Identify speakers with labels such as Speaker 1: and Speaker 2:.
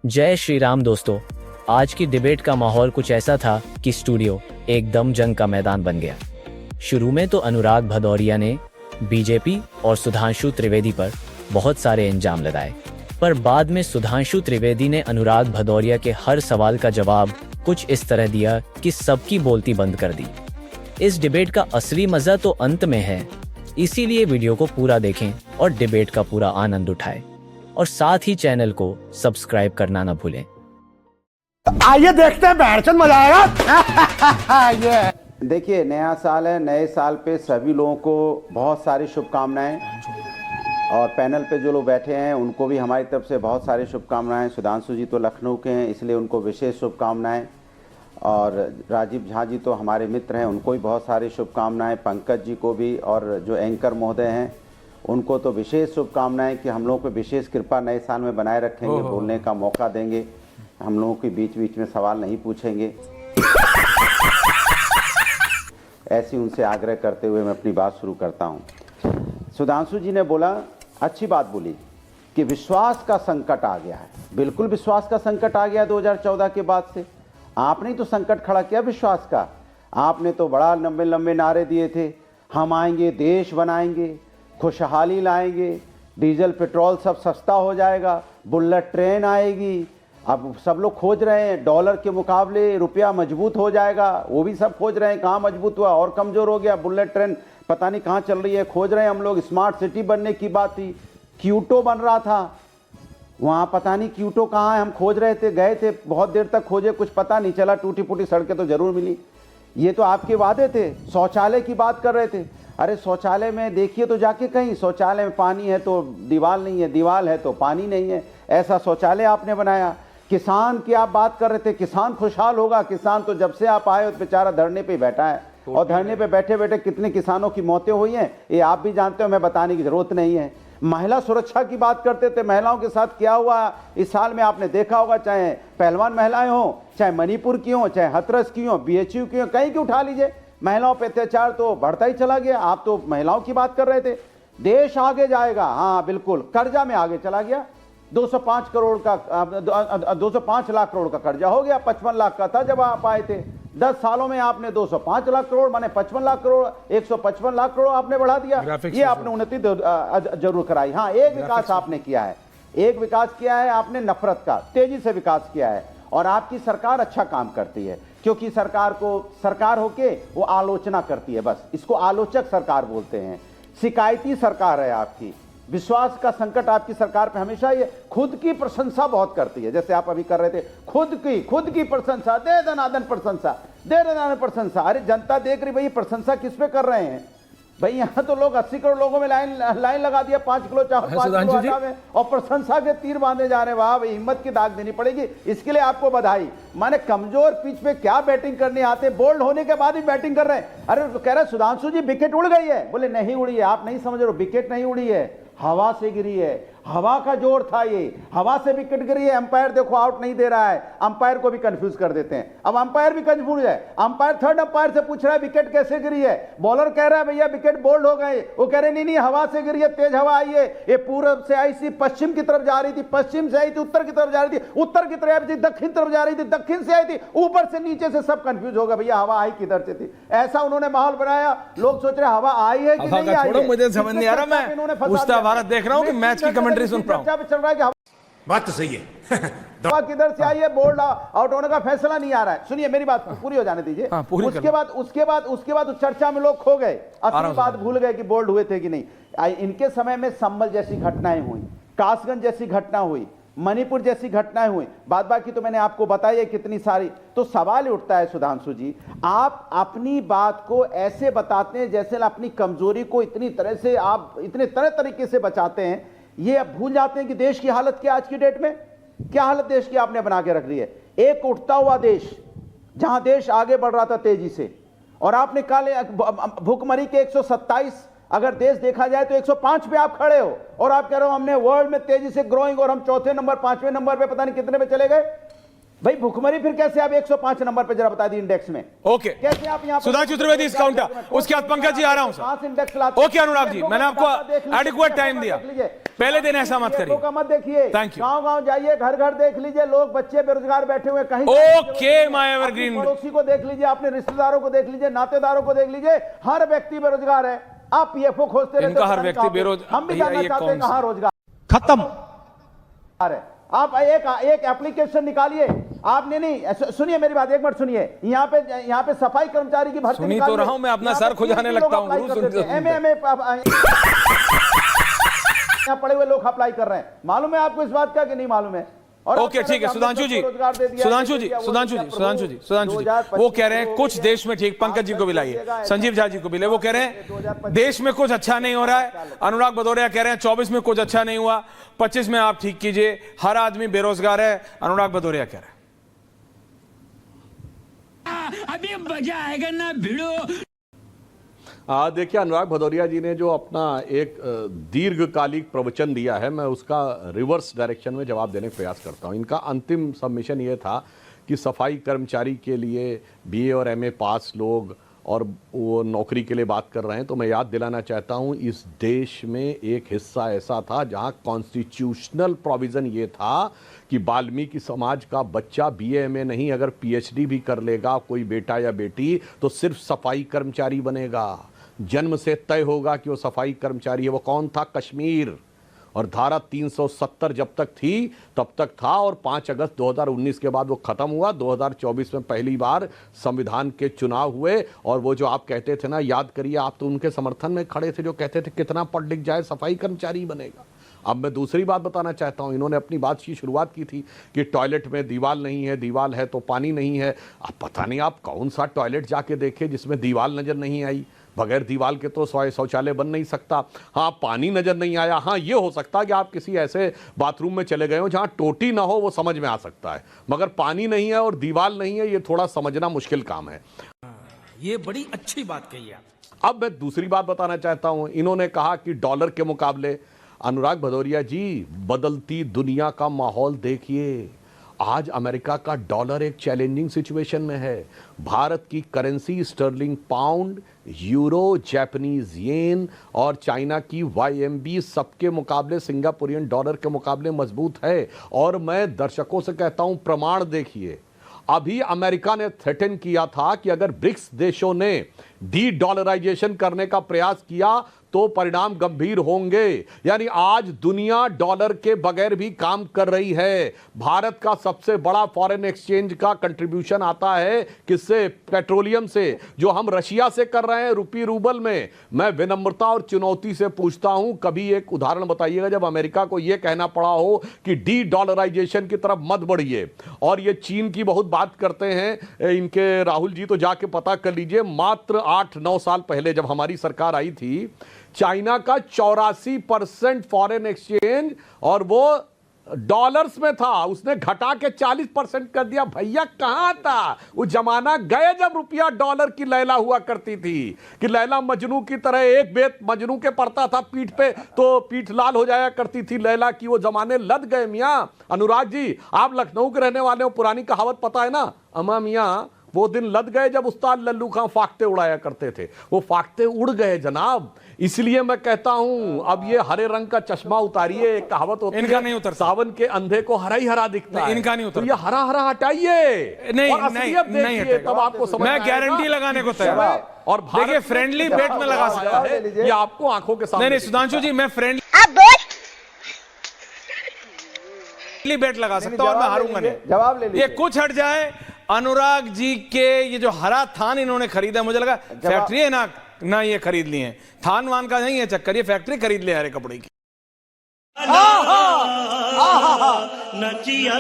Speaker 1: जय श्री राम दोस्तों। आज की डिबेट का माहौल कुछ ऐसा था कि स्टूडियो एकदम जंग का मैदान बन गया। शुरू में तो अनुराग भदौरिया ने बीजेपी और सुधांशु त्रिवेदी पर बहुत सारे इल्जाम लगाए, पर बाद में सुधांशु त्रिवेदी ने अनुराग भदौरिया के हर सवाल का जवाब कुछ इस तरह दिया कि सबकी बोलती बंद कर दी। इस डिबेट का असली मजा तो अंत में है, इसीलिए वीडियो को पूरा देखें और डिबेट का पूरा आनंद उठाएं और साथ ही चैनल को सब्सक्राइब करना न भूलें।
Speaker 2: आइए देखते हैं बैठचंद मजा आएगा। ये
Speaker 3: देखिए, नया साल है। नए साल पे सभी लोगों को बहुत सारी शुभकामनाएं और पैनल पे जो लोग बैठे हैं उनको भी हमारी तरफ से बहुत सारी शुभकामनाएं। सुधांशु जी तो लखनऊ के हैं, इसलिए उनको विशेष शुभकामनाएं, और राजीव झा जी तो हमारे मित्र हैं, उनको भी बहुत सारी शुभकामनाएं। पंकज जी को भी, और जो एंकर महोदय हैं उनको तो विशेष शुभकामनाएं कि हम लोगों को विशेष कृपा नए साल में बनाए रखेंगे, बोलने का मौका देंगे, हम लोगों के बीच बीच में सवाल नहीं पूछेंगे। ऐसी उनसे आग्रह करते हुए मैं अपनी बात शुरू करता हूं। सुधांशु जी ने बोला, अच्छी बात बोली कि विश्वास का संकट आ गया है। बिल्कुल विश्वास का संकट आ गया 2014 के बाद से। आपने तो संकट खड़ा किया विश्वास का। आपने तो बड़ा लंबे लंबे नारे दिए थे, हम आएंगे, देश बनाएंगे, खुशहाली लाएंगे, डीजल पेट्रोल सब सस्ता हो जाएगा, बुलेट ट्रेन आएगी। अब सब लोग खोज रहे हैं डॉलर के मुकाबले रुपया मजबूत हो जाएगा, वो भी सब खोज रहे हैं कहाँ मजबूत हुआ और कमज़ोर हो गया। बुलेट ट्रेन पता नहीं कहाँ चल रही है, खोज रहे हैं हम लोग। स्मार्ट सिटी बनने की बात थी, क्यूटो बन रहा था, वहाँ पता नहीं क्यूटो कहाँ है, हम खोज रहे थे, गए थे, बहुत देर तक खोजे, कुछ पता नहीं चला। टूटी फूटी सड़कें तो ज़रूर मिली। ये तो आपके वादे थे। शौचालय की बात कर रहे थे, अरे शौचालय में देखिए तो जाके कहीं, शौचालय में पानी है तो दीवार नहीं है, दीवार है तो पानी नहीं है, ऐसा शौचालय आपने बनाया। किसान की आप बात कर रहे थे, किसान खुशहाल होगा। किसान तो जब से आप आए हो बेचारा धरने पे बैठा है, और धरने पे बैठे बैठे कितने किसानों की मौतें हुई हैं ये आप भी जानते हो, मैं बताने की जरूरत नहीं है। महिला सुरक्षा की बात करते थे, महिलाओं के साथ क्या हुआ इस साल में आपने देखा होगा, चाहे पहलवान महिलाएं हों, चाहे मणिपुर की हों, चाहे हाथरस की हों, BHU की हों, कहीं की उठा लीजिए, महिलाओं पे अत्याचार तो बढ़ता ही चला गया। आप तो महिलाओं की बात कर रहे थे। देश आगे जाएगा, हाँ बिल्कुल, कर्जा में आगे चला गया। 205 करोड़ का 205 लाख करोड़ का कर्जा हो गया, 55 लाख का था जब आप आए थे। 10 सालों में आपने 205 लाख करोड़ माने 55 लाख करोड़, 155 लाख करोड़ आपने बढ़ा दिया। ये आपने उन्नति जरूर कराई। हाँ, एक विकास आपने किया है, एक विकास किया है आपने नफरत का, तेजी से विकास किया है। और आपकी सरकार अच्छा काम करती है, क्योंकि सरकार को सरकार होके वो आलोचना करती है, बस इसको आलोचक सरकार बोलते हैं। शिकायती सरकार है आपकी। विश्वास का संकट आपकी सरकार पे हमेशा ये खुद की प्रशंसा बहुत करती है, जैसे आप अभी कर रहे थे, खुद की प्रशंसा, दे दनादन प्रशंसा, दे दनादन प्रशंसा। अरे जनता देख रही, भाई प्रशंसा किस पे कर रहे हैं भाई? यहाँ तो लोग 80 करोड़ लोगों में लाइन लगा दिया, 5 किलो चावल 5 किलो आटा में, और प्रशंसा के तीर बांधे जा रहे हैं। वाह भाई, हिम्मत की दाग देनी पड़ेगी, इसके लिए आपको बधाई। माने कमजोर पिच पे क्या बैटिंग करने आते, बोल्ड होने के बाद भी बैटिंग कर रहे हैं। अरे कह रहे सुधांशु जी विकेट उड़ गई है, बोले नहीं उड़ी है, आप नहीं समझ रहे हो, विकेट नहीं उड़ी है, हवा से गिरी है, हवा का जोर था, ये हवा से विकेट गिरी है। अंपायर देखो आउट नहीं दे रहा है, अंपायर को भी कंफ्यूज कर देते हैं। अब अंपायर भी कंफ्यूज है, अंपायर थर्ड अंपायर से पूछ रहा है विकेट कैसे गिरी है, बॉलर कह रहा है भैया विकेट बोल्ड हो गए, वो कह रहे नहीं हवा से गिरी है, तेज हवा आई है, ये पूरब से आई थी, पश्चिम की तरफ जा रही थी, पश्चिम से आई थी, उत्तर की तरफ जा रही थी, उत्तर की तरफ आई थी, दक्षिण तरफ जा रही थी, दक्षिण से आई थी, ऊपर से नीचे से, सब कंफ्यूज हो गया भैया हवा आई किधर से थी। ऐसा उन्होंने माहौल बनाया, लोग सोच रहे हवा आई है कि नहीं आई है।
Speaker 4: मुझे समझ नहीं आ रहा, मैं पूछता भारत देख रहा हूं कि मैच की कमेंट्री सुन रहा हूं।
Speaker 2: चल रहा है कि
Speaker 4: बात तो सही है।
Speaker 2: हवा किधर से आई है, बोल्ड आउट होने का फैसला नहीं आ रहा है। सुनिए मेरी बात पूरी हो जाने दीजिए। उसके बाद उस चर्चा में लोग खो गए, असली बात भूल गए कि बोल्ड हुए थे कि नहीं। इनके समय में संभल जैसी घटनाएं हुई, कासगंज जैसी घटना हुई, मणिपुर जैसी घटनाएं हुई, बाद बाकी तो मैंने आपको बताई है कितनी सारी। तो सवाल उठता है सुधांशु जी, आप अपनी बात को ऐसे बताते हैं जैसे अपनी कमजोरी को इतनी तरह से आप इतने तरह तरीके से बचाते हैं, ये अब भूल जाते हैं कि देश की हालत क्या आज की डेट में, क्या हालत देश की आपने बना के रख दी है। एक उठता हुआ देश, जहां देश आगे बढ़ रहा था तेजी से, और आपने कल भूखमरी के 127, अगर देश देखा जाए तो 105 पे आप खड़े हो, और आप कह रहे हो हमने वर्ल्ड में तेजी से ग्रोइंग, और हम चौथे नंबर 5वें नंबर पे पता नहीं कितने पे चले गए। भाई भुखमरी फिर कैसे आप 105 नंबर पे जरा बता दी इंडेक्स में।
Speaker 4: ओके,
Speaker 2: कैसे आप यहाँ
Speaker 4: सुधांशु त्रिवेदी इस काउंटर, उसके बाद पंकज जी आ रहा हूं सर।
Speaker 2: इंडेक्स लाते
Speaker 4: ओके अनुराग जी, मैंने आपको एडिक्वेट टाइम दिया, पहले दिन ऐसा मत करिए।
Speaker 2: मत देखिए,
Speaker 4: थैंक यू।
Speaker 2: गांव-गांव जाइए, घर-घर देख लीजिए, लोग बच्चे बेरोजगार बैठे हुए कहीं।
Speaker 4: ओके माय एवरग्रीन,
Speaker 2: पड़ोसी को देख लीजिए, अपने रिश्तेदारों को देख लीजिए, नातेदारों को देख लीजिए, हर व्यक्ति बेरोजगार है। आप पीएफओ खोजते रहते,
Speaker 4: इनका हर व्यक्ति बेरोजगार।
Speaker 2: हम भी जानना चाहते हैं कहां रोजगार
Speaker 5: खत्म
Speaker 2: है। आप एक एप्लीकेशन निकालिए, आपने नहीं सुनिए मेरी बात, एक मिनट सुनिए। यहाँ पे सफाई कर्मचारी की भर्ती
Speaker 4: सुनी तो रहा हूं मैं, अपना सर खुजाने लगता हूं।
Speaker 2: यहाँ पढ़े हुए लोग अप्लाई कर रहे हैं, मालूम है आपको इस बात का कि नहीं मालूम है?
Speaker 4: ओके ठीक है सुधांशु जी, सुधांशु जी वो कह रहे हैं कुछ देश में, ठीक, पंकज जी को भी लाइए, संजीव झा जी को भी ले। वो कह रहे हैं देश में कुछ अच्छा नहीं हो रहा है। अनुराग भदौरिया कह रहे हैं 24 में कुछ अच्छा नहीं हुआ, 25 में आप ठीक कीजिए, हर आदमी बेरोजगार है। अनुराग भदौरिया कह रहे हैं
Speaker 6: अभी मजा आएगा ना भिड़ो।
Speaker 7: देखिए, अनुराग भदौरिया जी ने जो अपना एक दीर्घकालिक प्रवचन दिया है, मैं उसका रिवर्स डायरेक्शन में जवाब देने का प्रयास करता हूं। इनका अंतिम सबमिशन ये था कि सफाई कर्मचारी के लिए बीए और एमए पास लोग और वो नौकरी के लिए बात कर रहे हैं। तो मैं याद दिलाना चाहता हूं, इस देश में एक हिस्सा ऐसा था जहां कॉन्स्टिट्यूशनल प्रोविज़न ये था कि वाल्मीकि समाज का बच्चा बीए एमए नहीं, अगर पीएचडी भी कर लेगा कोई बेटा या बेटी, तो सिर्फ सफाई कर्मचारी बनेगा। जन्म से तय होगा कि वो सफाई कर्मचारी है। वो कौन था? कश्मीर। और धारा 370 जब तक थी तब तक था, और 5 अगस्त 2019 के बाद वो खत्म हुआ। 2024 में पहली बार संविधान के चुनाव हुए, और वो जो आप कहते थे ना, याद करिए, आप तो उनके समर्थन में खड़े थे जो कहते थे कितना पढ़ लिख जाए सफाई कर्मचारी बनेगा। अब मैं दूसरी बात बताना चाहता हूं। इन्होंने अपनी बात की शुरुआत की थी कि टॉयलेट में दीवार नहीं है, दीवार है तो पानी नहीं है। अब पता नहीं आप कौन सा टॉयलेट जाके देखे जिसमें दीवार नजर नहीं आई। बगैर दीवार के तो शौचालय बन नहीं सकता। हाँ, पानी नजर नहीं आया। हाँ, ये हो सकता है कि आप किसी ऐसे बाथरूम में चले गए हो जहाँ टोटी ना हो, वो समझ में आ सकता है, मगर पानी नहीं है और दीवार नहीं है, ये थोड़ा समझना मुश्किल काम है।
Speaker 6: ये बड़ी अच्छी बात कही आप।
Speaker 7: अब मैं दूसरी बात बताना चाहता हूं। इन्होंने कहा कि डॉलर के मुकाबले, अनुराग भदौरिया जी, बदलती दुनिया का माहौल देखिए। आज अमेरिका का डॉलर एक चैलेंजिंग सिचुएशन में है। भारत की currency sterling pound, euro, Japanese yen और चाइना की YMB सबके मुकाबले, सिंगापुरियन डॉलर के मुकाबले मजबूत है। और मैं दर्शकों से कहता हूं, प्रमाण देखिए। अभी अमेरिका ने थ्रेटन किया था कि अगर ब्रिक्स देशों ने डी डॉलराइजेशन करने का प्रयास किया तो परिणाम गंभीर होंगे। यानी आज दुनिया डॉलर के बगैर भी काम कर रही है। भारत का सबसे बड़ा फॉरेन एक्सचेंज का कंट्रीब्यूशन आता है किससे? पेट्रोलियम से, जो हम रशिया से कर रहे हैं रुपी रूबल में। मैं विनम्रता और चुनौती से पूछता हूं, कभी एक उदाहरण बताइएगा जब अमेरिका को यह कहना पड़ा हो कि डी डॉलराइजेशन की तरफ मत बढ़िए। और ये चीन की बहुत बात करते हैं इनके राहुल जी, तो जाके पता कर लीजिए। मात्र 8-9 साल पहले जब हमारी सरकार आई थी, चाइना का 84% फॉरेन एक्सचेंज और वो डॉलर्स में था, उसने घटा के 40% कर दिया। भैया कहां था वो जमाना? गए जब रुपया डॉलर की लैला हुआ करती थी कि लैला मजनू की तरह एक बेत मजनू के पड़ता था पीठ पे तो पीठ लाल हो जाया करती थी लैला की। वो जमाने लद गए मियां। अनुराग जी, आप लखनऊ के रहने वाले हो, पुरानी कहावत पता है ना, अमा मियां वो दिन लद गए जब उस्ताद लल्लू खां फाख्ते उड़ाया करते थे। वो फाख्ते उड़ गए जनाब। इसलिए मैं कहता हूं, अब ये हरे रंग का चश्मा उतारिए। एक कहावत होती है,
Speaker 4: इनका नहीं उतरता।
Speaker 7: सावन के अंधे को हरा ही हरा दिखता है।
Speaker 4: इनका नहीं उतरता।
Speaker 7: तो ये हरा हरा हटाइए,
Speaker 4: नहीं
Speaker 7: और असलियत देखिए, तब आपको समझ में
Speaker 4: मैं
Speaker 7: आएगा।
Speaker 4: गारंटी लगाने को तैयार।
Speaker 7: और
Speaker 4: देखिए, फ्रेंडली बेट में लगा सकता है
Speaker 7: ये आपको आंखों के सामने।
Speaker 4: नहीं सुधांशु जी, मैं फ्रेंडली बेट लगा सकता हूं और मैं हारूंगा नहीं।
Speaker 2: जवाब ले लीजिए।
Speaker 4: ये कुछ हट जाए, अनुराग जी के ये जो हरा थान इन्होंने खरीदा, मुझे लगा फैक्ट्री है ना ये खरीद ली है, थान वान का नहीं है चक्कर, ये फैक्ट्री खरीद ले हरे कपड़े की।
Speaker 6: नचिया